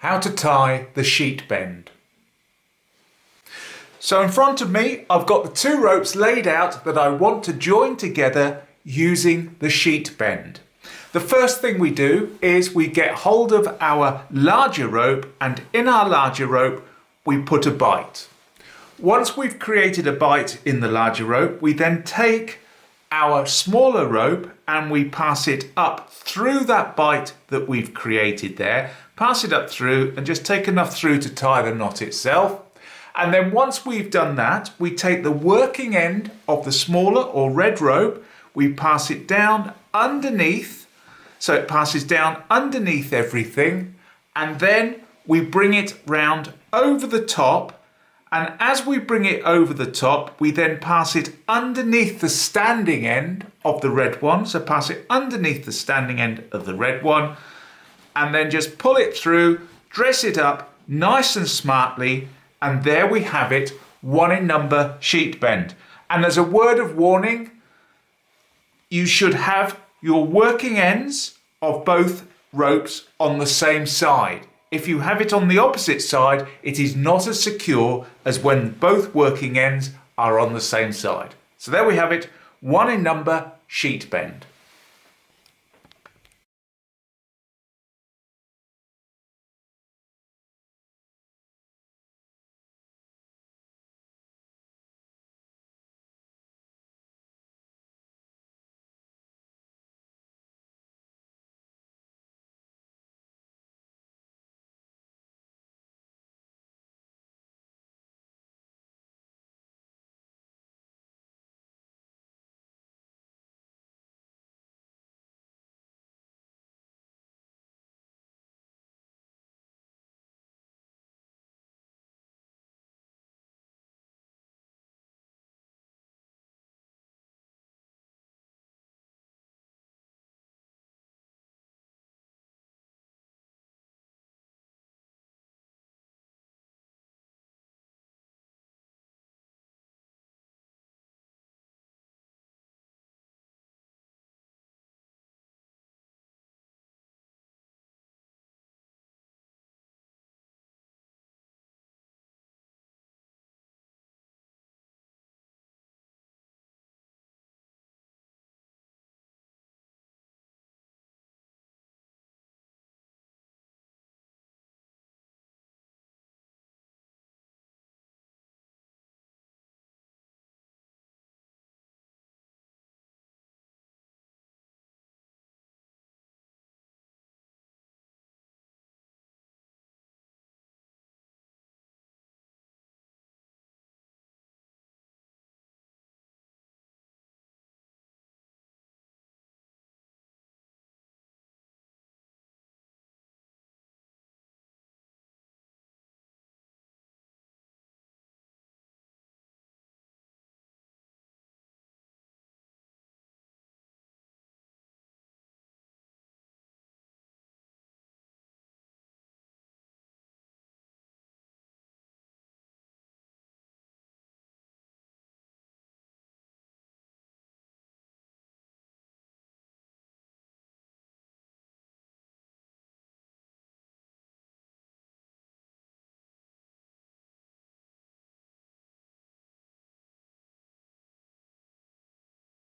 How to tie the sheet bend. So in front of me, I've got the two ropes laid out that I want to join together using the sheet bend. The first thing we do is we get hold of our larger rope, and in our larger rope, we put a bight. Once we've created a bight in the larger rope, we then take our smaller rope and we pass it up through that bight that we've created there. Pass it up through and just take enough through to tie the knot itself. And then once we've done that, we take the working end of the smaller or red rope, we pass it down underneath, so it passes down underneath everything, and then we bring it round over the top. And as we bring it over the top, we then pass it underneath the standing end of the red one. So pass it underneath the standing end of the red one, and then just pull it through, dress it up nice and smartly, and there we have it, 1 in number sheet bend. And as a word of warning, you should have your working ends of both ropes on the same side. If you have it on the opposite side, it is not as secure as when both working ends are on the same side. So there we have it, 1 in number sheet bend.